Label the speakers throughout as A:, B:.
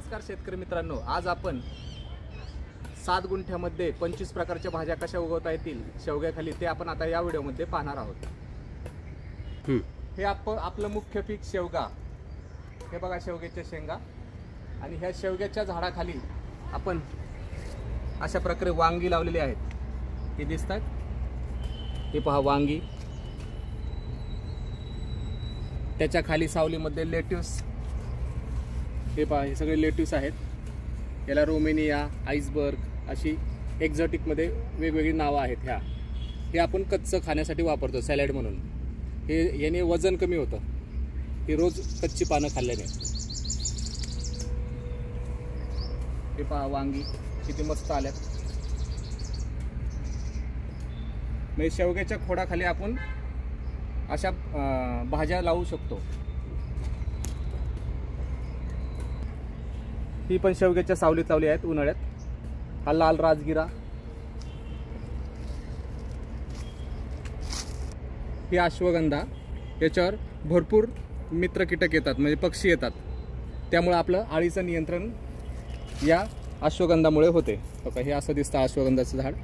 A: नमस्कार शेतकरी मित्रांनो, आज आपण 7 गुंठ्यामध्ये 25 प्रकारच्या भाज्या कशा उगवता येतील शेवग्याखाली ते आपण आता या व्हिडिओमध्ये पाहणार आहोत। हे आपलं मुख्य पीक शेवगा। हे बघा शेवग्याच्या शेंगा आणि ह्या शेवग्याच्या झाडाखाली आपण अशा प्रकारे वांगी लावलेली आहेत। हे दिसतात, हे पहा वांगी, त्याच्या खाली सावलीमध्ये लेट्यूस। हे पहा हे सगळे लेट्यूस आहेत। याला रोमेनिया, आइसबर्ग अशी एक्झॉटिकमध्ये वेगवेगळी नावं आहेत। हे आपण कच्चं खाण्यासाठी वापरतो, सॅलड म्हणून। हे याने वजन कमी होतं, हे रोज कच्ची पानं खाल्ल्याने। हे पहा वांगी किती मस्त आल्यात। म्हणजे शेवग्याच्या खोडाखाली आपण अशा भाज्या लावू शकतो। ही पण शेवग्याच्या सावलीत लावली आहेत उन्हाळ्यात। हा लाल राजगिरा, ही अश्वगंधा। याच्यावर भरपूर मित्र कीटक येतात, म्हणजे पक्षी येतात, त्यामुळे आपलं अळीचं नियंत्रण या अश्वगंधामुळे होते। बघा हे असं दिसतं अश्वगंधाचं झाड।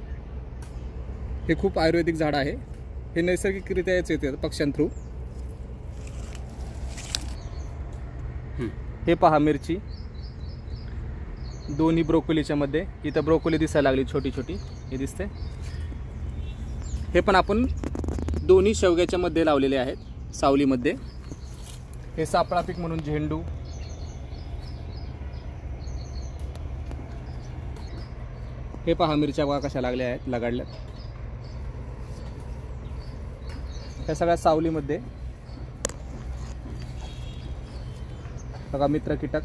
A: हे खूप आयुर्वेदिक झाड आहे। हे नैसर्गिकरित्या येते पक्ष्यां थ्रू। हे पहा मिरची, दोन्ही ब्रोकोलीच्या मध्ये। इथं ब्रोकोली दिसायला लागली छोटी छोटी, हे दिसते। हे पण आपण दोन्ही शेवग्याच्या मध्ये लावलेले आहेत, सावलीमध्ये। हे सापळा पीक म्हणून झेंडू। हे पहा मिरच्या बघा कशा लागल्या आहेत, लगाडल्यात। ह्या सगळ्या सावलीमध्ये बघा मित्र कीटक।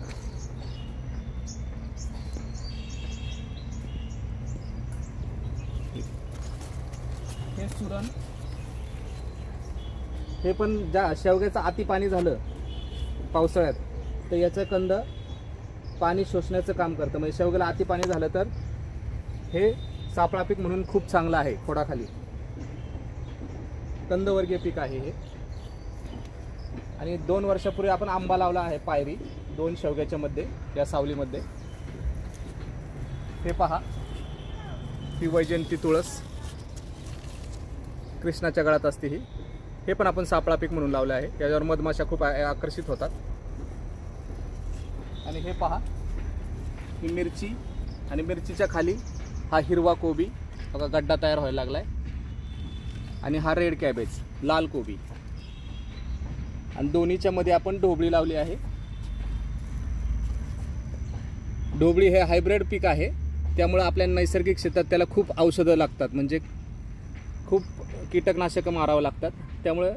A: हे सुरण। हे पण ज्या शेवग्याचं अति पाणी झालं पावसाळ्यात तर याचं कंद पाणी शोषण्याचं काम करतं। म्हणजे शेवग्याला अति पाणी झालं तर हे सापळा पीक म्हणून खूप चांगलं आहे खोडाखाली। कंदवर्गीय पीक आहे हे। आणि 2 वर्षापूर्वी आपण आंबा लावला आहे पायरी, 2 शेवग्याच्या मध्ये या सावलीमध्ये। हे पहा ही वैजयंती तुळस, कृष्णाच्या गळात असते ही। हे पण आपण सापळा पीक म्हणून लावलं आहे, याच्यावर मधमाशा खूप आकर्षित होतात। आणि हे पहा ही मिरची, आणि मिरचीच्या खाली हा हिरवा कोबी बघा गड्डा तयार व्हायला लागलाय। आणि हा रेड कॅबेज, लाल कोबी। आणि दोन्हीच्या मध्ये आपण ढोबळी लावली आहे। ढोबळी हे हायब्रिड पीक आहे, त्यामुळे आपल्या नैसर्गिक शेतात त्याला खूप औषधं लागतात, म्हणजे खूप कीटकनाशकं मारावं लागतात। त्यामुळे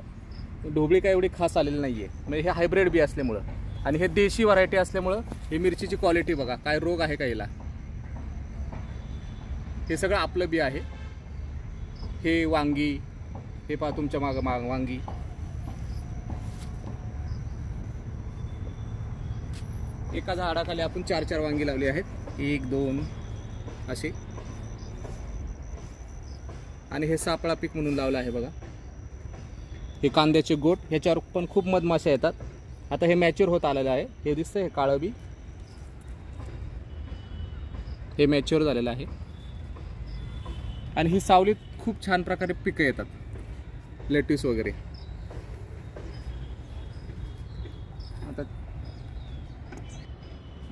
A: ढोबळी काय एवढी खास आलेली नाहीये, म्हणजे हे हायब्रिड बी असल्यामुळं। आणि हे देशी व्हरायटी असल्यामुळं ही मिरचीची क्वालिटी बघा, काय रोग आहे का हिला। हे सगळं आपलं बी आहे। हे वांगी, हे पहा तुमच्या माग वांगी। एका झाडाखाली आपण 4-4 वांगी लावली आहेत, 1, 2 असे। आणि हे सापळा पीक म्हणून लावलं आहे बघा। हे कांद्याचे गोट, ह्याच्यावर पण खूप मधमाशा येतात। आता हे मॅच्युअर होत आलेलं आहे, हे दिसतंय हे काळं बी, हे मॅच्युअर झालेलं आहे। आणि ही सावलीत खूप छान प्रकारे पिकं येतात, लेट्यूस वगैरे। आता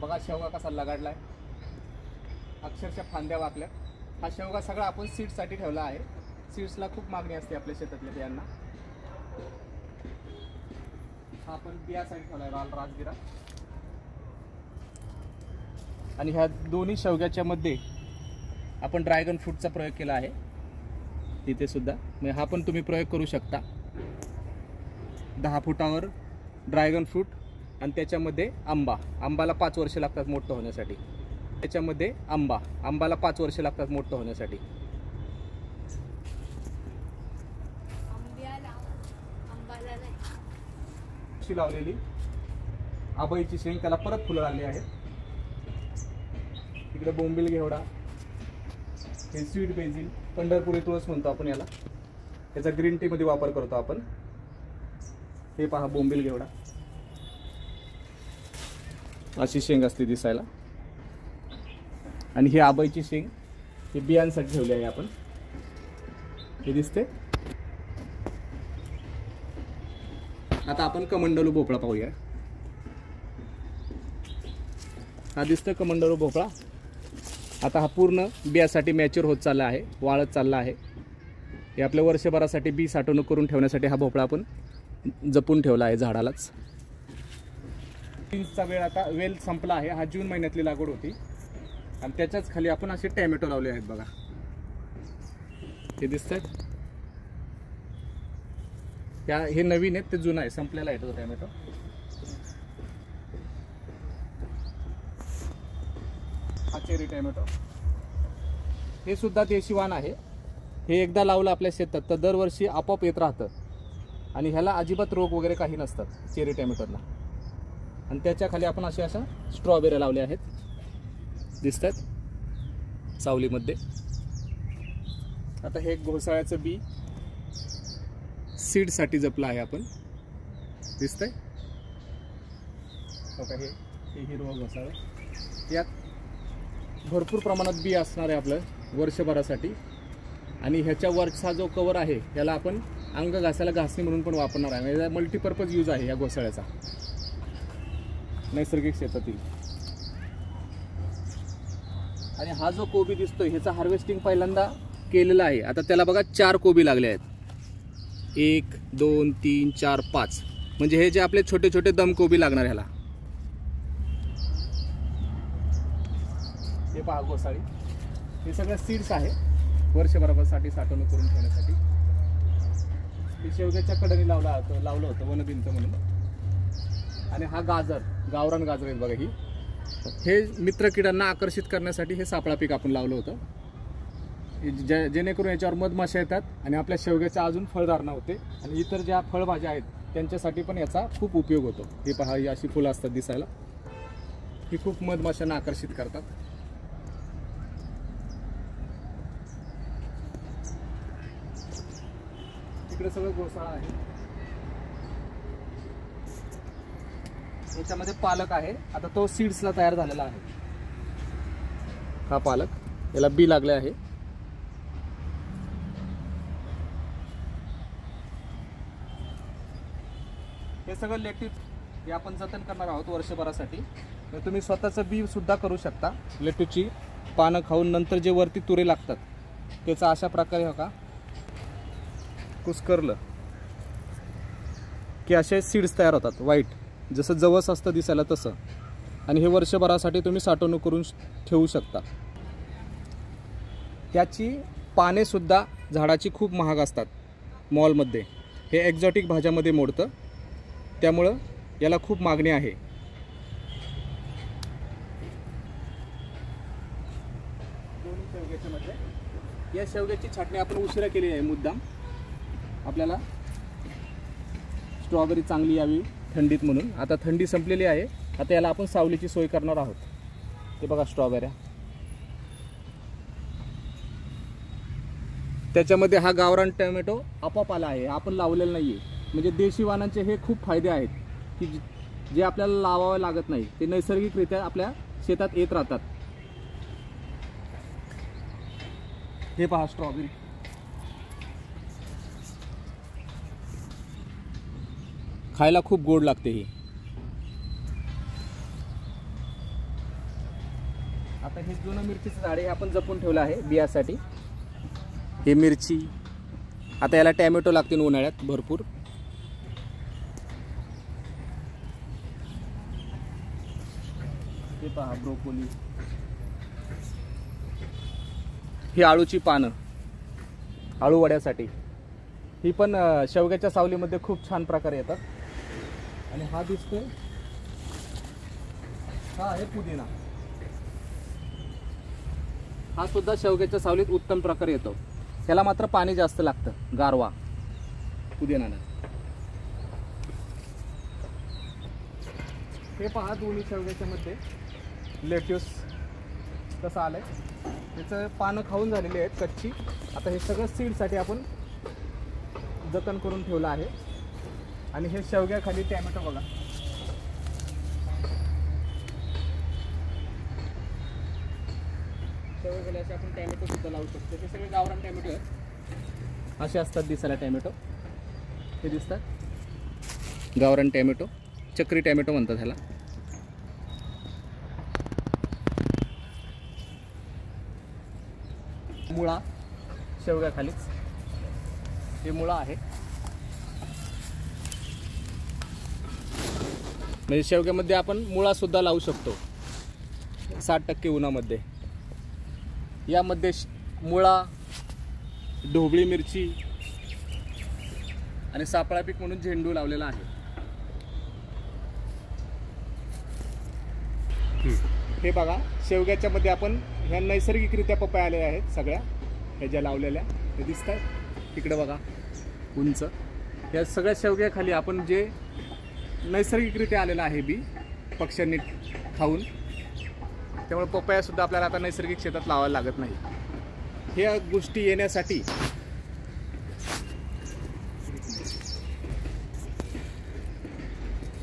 A: बघा शेवगा कसा लगाडलाय, अक्षरशः फांद्या वाकल्या। हा शेवगा सगळा आपण सीड्ससाठी ठेवला आहे। सीड्सला खूप मागणी असते आपल्या शेतातल्या बियांना। हा आपण बियासाठी ठेवला आहे लाल राजगिरा। आणि ह्या दोन्ही शेवग्याच्या मध्ये आपण ड्रॅगन फ्रूटचा प्रयोग केला आहे तिथे सुद्धा। म्हणजे हा पण तुम्ही प्रयोग करू शकता। 10 फुटावर ड्रॅगन फ्रूट आणि त्याच्यामध्ये आंबा। आंबाला 5 वर्ष लागतात मोठं होण्यासाठी। त्याच्यामध्ये आंबाला 5 वर्ष लागतात मोठं होण्यासाठी। लावलेली आबाईची शेंग, त्याला परत फुलं आली आहेत। इकडे बोंबील घेवडा, हे स्वीट बेसिल, पंढरपुरी तुळस म्हणतो आपण याला। याचा ग्रीन टी मध्ये वापर करतो आपण। हे पहा बोंबील घेवडा। अशी शेंग असते दिसायला. आणि ही आबाईची शेंग, हे बियांसाठी ठेवली आहे आपण. हे दिसते. आता आपण कमंडलू भोपळा पाहूया. हा दिसतं कमंडलू भोपळा. आता हा पूर्ण बियासाठी मॅच्युअर होत चालला आहे, वाळत चालला आहे. हे आपल्या वर्षभरासाठी बी साठवणूक करून ठेवण्यासाठी हा भोपळा आपण जपून ठेवला आहे झाडालाच. चा वेळ आता वेल संपला आहे. हा जून महिन्यातली लागवड होती आणि त्याच्याच खाली आपण असे टॅमॅटो लावले आहेत बघा. हे दिसतात. हे नवीन आहेत, ते जुनं आहे, संपलेला आहे तो टॅमॅटो. हा चेरी टॅमॅटो. हे सुद्धा देशी वाण आहे. हे एकदा लावलं आपल्या शेतात तर दरवर्षी आपोआप येत राहतं आणि ह्याला अजिबात रोग वगैरे काही नसतात चेरी टॅमॅटोला. आणि त्याच्या खाली आपण अशा स्ट्रॉबेरी लावल्या आहेत, दिसतात सावलीमध्ये. आता हे घोसाळ्याचं बी सीडसाठी जपलं आहे आपण, दिसतंय. बघा हे हिरवा घोसाळा. यात भरपूर प्रमाणात बी असणार आहे आपलं वर्षभरासाठी. आणि ह्याच्या वरचा जो कवर आहे ह्याला आपण अंग घासायला घासणी म्हणून पण वापरणार आहे. म्हणजे मल्टीपर्पज यूज आहे या घोसाळ्याचा नैसर्गिक शेतातील. आणि हा जो कोबी दिसतोय ह्याचा हार्वेस्टिंग पहिल्यांदा केलेला आहे. आता त्याला बघा 4 कोबी लागले आहेत. 1 2 3 4 5 म्हणजे हे जे आपले छोटे छोटे दम कोबी लागणार ह्याला. हे पहा घोसाळी. हे सगळं सीड्स आहे वर्षभरासाठी साठवणूक करून ठेवण्यासाठी. हे शेवग्याच्या कडेने लावलं होतं वनभिंत म्हणून. आणि हा गाजर, गावरान गाजर आहेत बघा. ही हे मित्र किडांना आकर्षित करण्यासाठी हे सापळा पीक आपण लावलं होतं, जेणेकरून याच्यावर मधमाशा येतात आणि आपल्या शेवग्याच्या अजून फळधारणा होते. आणि इतर ज्या फळभाज्या आहेत त्यांच्यासाठी पण याचा खूप उपयोग होतो. हे पहा, ही अशी फुलं असतात दिसायला. ही खूप मधमाशांना आकर्षित करतात. इकडे सगळं घोसाळा आहे. याच्यामध्ये पालक आहे. आता तो सीड्सला तयार झालेला आहे. हा पालक, याला बी लागले आहे. हे सगळं लेट्यूस हे आपण जतन करणार आहोत वर्षभरासाठी. तर तुम्ही स्वतःचं बी सुद्धा करू शकता. लेट्यूसची पानं खाऊन नंतर जे वरती तुरे लागतात त्याचा अशा प्रकारे हो का कुस्करलं की असे सीड्स तयार होतात व्हाईट, जसं जवस असतं दिसायला तसं. आणि हे वर्षभरासाठी तुम्ही साठवणूक करून ठेवू शकता. त्याची पाने सुद्धा झाडाची खूप महाग असतात मॉलमध्ये. हे एक्झॉटिक भाज्यामध्ये मोडतं, त्यामुळं याला खूप मागणी आहे. या शेवग्याची छाटणी आपण उशिरा केली आहे मुद्दाम. आपल्याला स्ट्रॉबेरी चांगली यावी थंडीत म्हणून. आता थंडी संपलेली आहे. आता याला आपण सावलीची सोय करणार आहोत. ते बघा स्ट्रॉबेऱ्या. त्याच्यामध्ये हा गावरान टोमॅटो आपोआप आला आहे, आपण लावलेला नाही आहे. म्हणजे देशी वाणांचे हे खूप फायदे आहेत की जे आपल्याला लावावे लागत नाही, ते नैसर्गिकरित्या आपल्या शेतात येत राहतात. हे पहा स्ट्रॉबेरी. खायला खूप गोड लागते ही. आता हे जुनं मिरचीचं झाड आहे, आपण जपून ठेवलं आहे बियासाठी. हे मिरची. आता याला टॅमॅटो लागतील उन्हाळ्यात भरपूर. हे पहा ब्रोकोली. ही आळूची पानं, आळू वड्यासाठी. ही पण शेवग्याच्या सावलीमध्ये खूप छान प्रकारे येतात. आणि हा दिसतोय, हा आहे पुदिना. हा सुद्धा शेवग्याच्या सावलीत उत्तम प्रकारे येतो. त्याला मात्र पाणी जास्त लागतं, गारवा पुदिनानं. हे पहा दोन्ही शेवग्याच्या मध्ये लेट्यूस कसं आलंय. त्याचं पानं खाऊन झालेली आहेत कच्ची. आता हे सगळं सीडसाठी आपण जतन करून ठेवलं आहे. आणि हे शेवग्याखाली टॅमॅटो बघा. शेवग्याखाली असे आपण टॅमॅटो सुद्धा लावू शकतो. ते सगळे गावरान टॅमॅटो आहेत, असे असतात दिसायला टॅमॅटो. हे दिसतात गावरान टॅमॅटो, चक्री टॅमॅटो म्हणतात ह्याला. मुळा शेवग्याखालीच, हे मुळा आहे. म्हणजे शेवग्यामध्ये आपण मुळा सुद्धा लावू शकतो 60% उन्हामध्ये. यामध्ये मुळा, ढोबळी मिरची आणि सापळा पीक म्हणून झेंडू लावलेला आहे. हे बघा, शेवग्याच्या मध्ये आपण ह्या नैसर्गिकरित्या पपया आलेल्या आहेत सगळ्या, ह्या ज्या लावलेल्या हे दिसतात तिकडे बघा उंच. या सगळ्या शेवग्याखाली आपण जे नैसर्गिकरित्या आलेला आहे बी पक्ष्यांनी खाऊन, त्यामुळे पपया सुद्धा आपल्याला आता नैसर्गिक शेतात लावायला लागत नाही. ह्या गोष्टी येण्यासाठी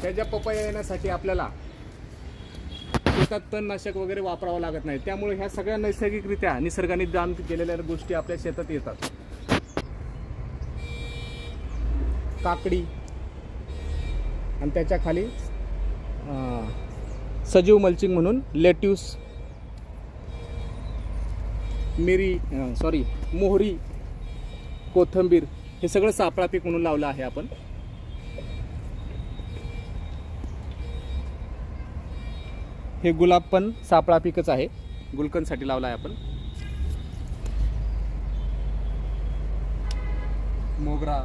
A: ह्या ज्या पपया येण्यासाठी आपल्याला शेतात तणनाशक वगैरे वापरावं लागत नाही. त्यामुळे ह्या सगळ्या नैसर्गिकरित्या निसर्गाने दान केलेल्या गोष्टी आपल्या शेतात येतात. काकडी आणि त्याच्या खाली सजीव मल्चिंग म्हणून लेट्यूस, मोहरी, कोथिंबीर हे सगळं सापळा पीक म्हणून लावलं आहे आपण. हे गुलाब पण सापळा पीकच आहे, गुलकंदसाठी लावला आहे आपण. मोगरा,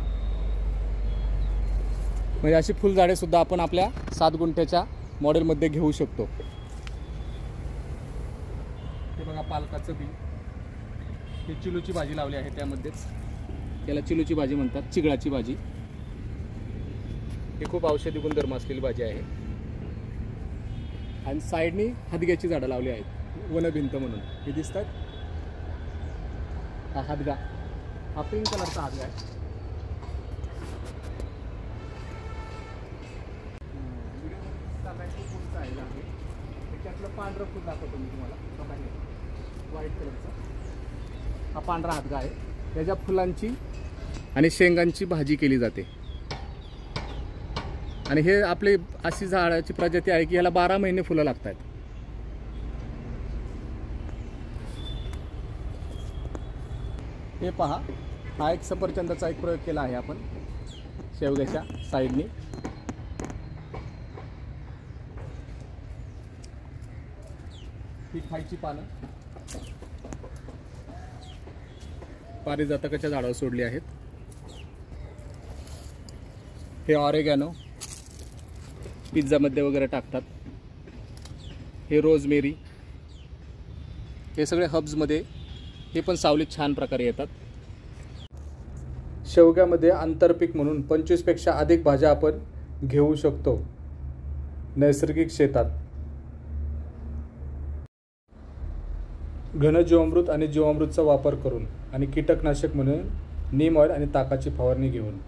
A: म्हणजे अशी फुलझाडे सुद्धा आपण आपल्या 7 गुंठ्याच्या मॉडेलमध्ये घेऊ शकतो. हे बघा पालकाचं बी, हे चिलूची भाजी लावली आहे त्यामध्येच, त्याला चिलूची भाजी म्हणतात, चिगळाची भाजी. ही खूप औषधी गुणधर्म असलेली भाजी आहे. आणि साईडनी हदग्याची झाडं लावली आहेत, वनभिंत म्हणून. हे दिसतात, हा हदगा, हा पिंक कलरचा हदगा आहे. त्याच्यातलं पांढरं फूल दाखवतो मी तुम्हाला, व्हाईट कलरचा हा पांढरा हदगा आहे. त्याच्या फुलांची आणि शेंगांची भाजी केली जाते. आणि हे आपली अशी झाडाची प्रजाती आहे की ह्याला 12 महिने फुलं लागतात. हे पहा, हा एक सफरचंदाचा एक प्रयोग केला आहे आपण शेवग्याच्या साईडनी. ही खायची पानं पारिजातकाच्या झाडावर सोडली आहेत. हे ऑरेगॅनो पिझ्झामध्ये वगैरे टाकतात. हे रोजमेरी, हे सगळे हब्समध्ये, हे पण सावलीत छान प्रकारे येतात. शेवग्यामध्ये आंतरपीक म्हणून 25 पेक्षा अधिक भाज्या आपण घेऊ शकतो नैसर्गिक शेतात. घनजीवामृत आणि जीवामृतचा वापर करून आणि कीटकनाशक म्हणून नीम ऑइल आणि ताकाची फवारणी घेऊन.